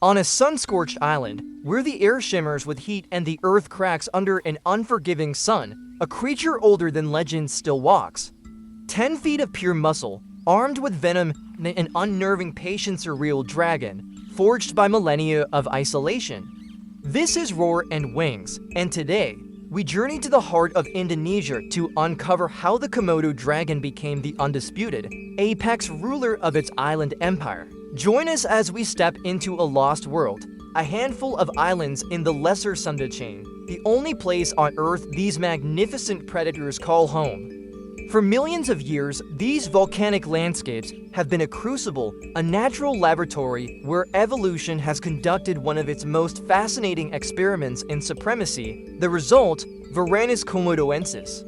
On a sun-scorched island, where the air shimmers with heat and the earth cracks under an unforgiving sun, a creature older than legend still walks. 10 feet of pure muscle, armed with venom and an unnerving patience, a real dragon, forged by millennia of isolation. This is Roar and Wings, and today, we journey to the heart of Indonesia to uncover how the Komodo Dragon became the undisputed, apex ruler of its island empire. Join us as we step into a lost world, a handful of islands in the Lesser Sunda chain, the only place on Earth these magnificent predators call home. For millions of years, these volcanic landscapes have been a crucible, a natural laboratory where evolution has conducted one of its most fascinating experiments in supremacy. The result, Varanus komodoensis.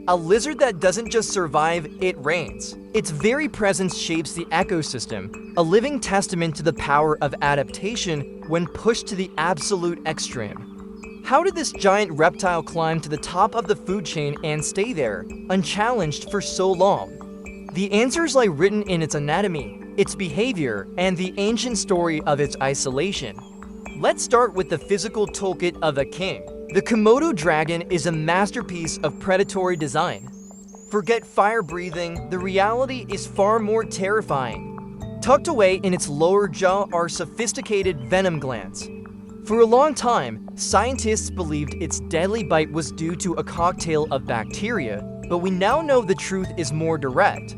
A lizard that doesn't just survive, it reigns. Its very presence shapes the ecosystem, a living testament to the power of adaptation when pushed to the absolute extreme. How did this giant reptile climb to the top of the food chain and stay there, unchallenged for so long? The answers lie written in its anatomy, its behavior, and the ancient story of its isolation. Let's start with the physical toolkit of a king. The Komodo Dragon is a masterpiece of predatory design. Forget fire breathing, the reality is far more terrifying. Tucked away in its lower jaw are sophisticated venom glands. For a long time, scientists believed its deadly bite was due to a cocktail of bacteria, but we now know the truth is more direct.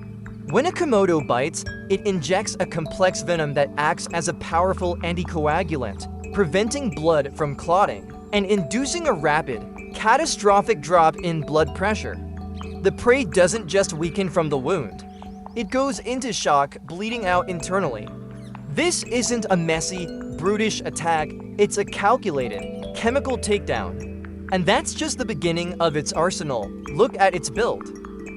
When a Komodo bites, it injects a complex venom that acts as a powerful anticoagulant, preventing blood from clotting and inducing a rapid, catastrophic drop in blood pressure. The prey doesn't just weaken from the wound. It goes into shock, bleeding out internally. This isn't a messy, brutish attack, it's a calculated, chemical takedown. And that's just the beginning of its arsenal. Look at its build.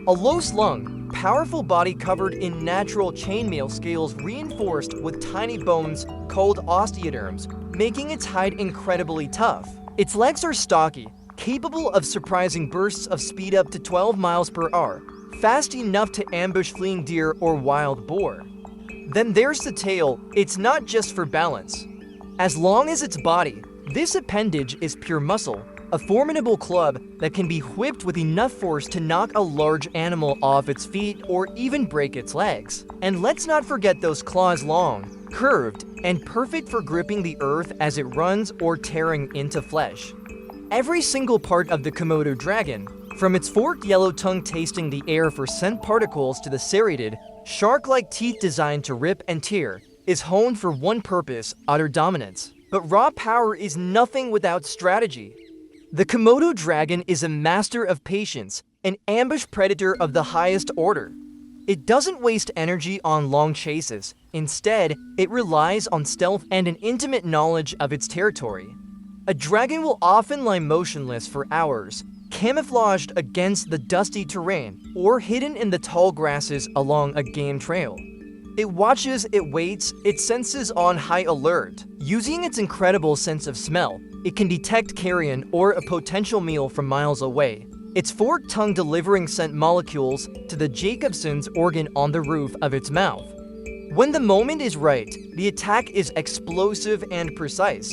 A low-slung, powerful body covered in natural chainmail scales reinforced with tiny bones called osteoderms, making its hide incredibly tough. Its legs are stocky, capable of surprising bursts of speed up to 12 miles per hour, fast enough to ambush fleeing deer or wild boar. Then there's the tail. It's not just for balance. As long as its body, this appendage is pure muscle, a formidable club that can be whipped with enough force to knock a large animal off its feet or even break its legs. And let's not forget those claws, long, curved, and perfect for gripping the earth as it runs or tearing into flesh. Every single part of the Komodo Dragon, from its forked yellow tongue tasting the air for scent particles to the serrated, shark-like teeth designed to rip and tear, is honed for one purpose: utter dominance. But raw power is nothing without strategy. The Komodo Dragon is a master of patience, an ambush predator of the highest order. It doesn't waste energy on long chases. Instead, it relies on stealth and an intimate knowledge of its territory. A dragon will often lie motionless for hours, camouflaged against the dusty terrain or hidden in the tall grasses along a game trail. It watches, it waits, its senses on high alert. Using its incredible sense of smell, it can detect carrion or a potential meal from miles away, its forked tongue delivering scent molecules to the Jacobson's organ on the roof of its mouth. When the moment is right, the attack is explosive and precise.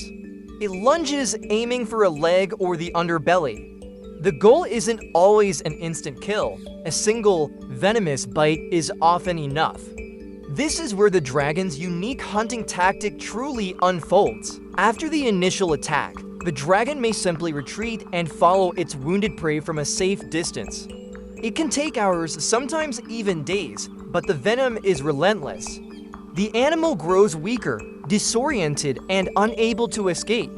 It lunges, aiming for a leg or the underbelly. The goal isn't always an instant kill. A single, venomous bite is often enough. This is where the dragon's unique hunting tactic truly unfolds. After the initial attack, the dragon may simply retreat and follow its wounded prey from a safe distance. It can take hours, sometimes even days, but the venom is relentless. The animal grows weaker, disoriented, and unable to escape.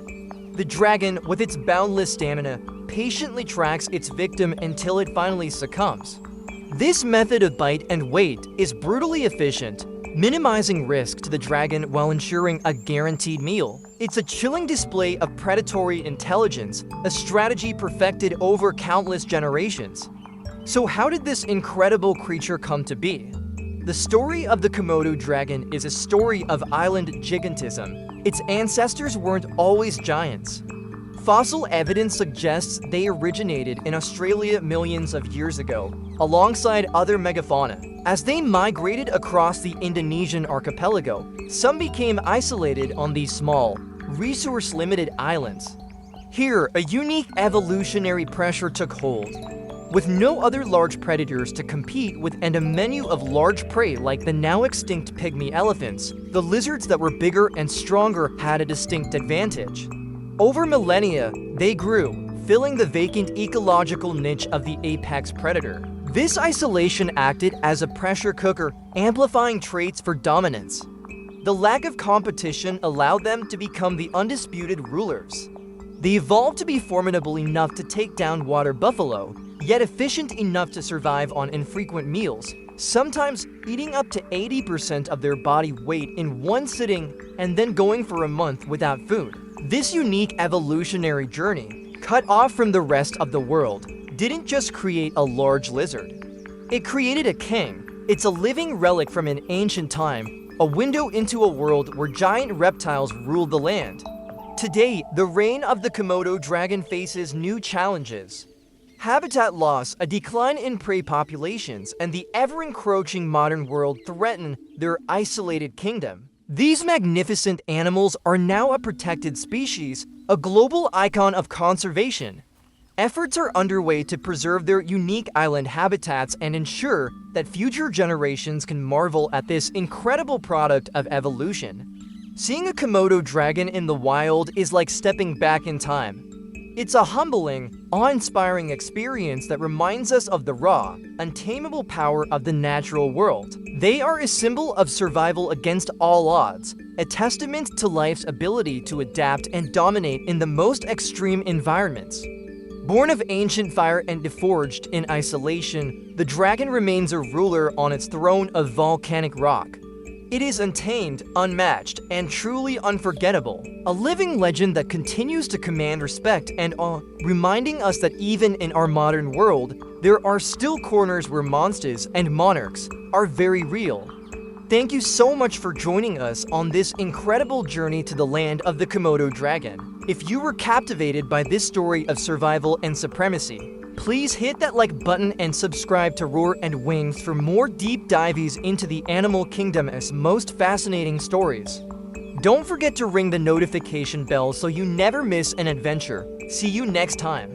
The dragon, with its boundless stamina, patiently tracks its victim until it finally succumbs. This method of bite and wait is brutally efficient, minimizing risk to the dragon while ensuring a guaranteed meal. It's a chilling display of predatory intelligence, a strategy perfected over countless generations. So how did this incredible creature come to be? The story of the Komodo Dragon is a story of island gigantism. Its ancestors weren't always giants. Fossil evidence suggests they originated in Australia millions of years ago, alongside other megafauna. As they migrated across the Indonesian archipelago, some became isolated on these small, resource-limited islands. Here, a unique evolutionary pressure took hold. With no other large predators to compete with and a menu of large prey like the now extinct pygmy elephants, the lizards that were bigger and stronger had a distinct advantage. Over millennia, they grew, filling the vacant ecological niche of the apex predator. This isolation acted as a pressure cooker, amplifying traits for dominance. The lack of competition allowed them to become the undisputed rulers. They evolved to be formidable enough to take down water buffalo, yet efficient enough to survive on infrequent meals, sometimes eating up to 80% of their body weight in one sitting and then going for a month without food. This unique evolutionary journey, cut off from the rest of the world, didn't just create a large lizard. It created a king. It's a living relic from an ancient time, a window into a world where giant reptiles ruled the land. Today, the reign of the Komodo dragon faces new challenges. Habitat loss, a decline in prey populations, and the ever-encroaching modern world threaten their isolated kingdom. These magnificent animals are now a protected species, a global icon of conservation. Efforts are underway to preserve their unique island habitats and ensure that future generations can marvel at this incredible product of evolution. Seeing a Komodo dragon in the wild is like stepping back in time. It's a humbling, awe-inspiring experience that reminds us of the raw, untamable power of the natural world. They are a symbol of survival against all odds, a testament to life's ability to adapt and dominate in the most extreme environments. Born of ancient fire and forged in isolation, the dragon remains a ruler on its throne of volcanic rock. It is untamed, unmatched, and truly unforgettable. A living legend that continues to command respect and awe, reminding us that even in our modern world, there are still corners where monsters and monarchs are very real. Thank you so much for joining us on this incredible journey to the land of the Komodo dragon. If you were captivated by this story of survival and supremacy, please hit that like button and subscribe to Roar and Wings for more deep dives into the animal kingdom's most fascinating stories. Don't forget to ring the notification bell so you never miss an adventure. See you next time.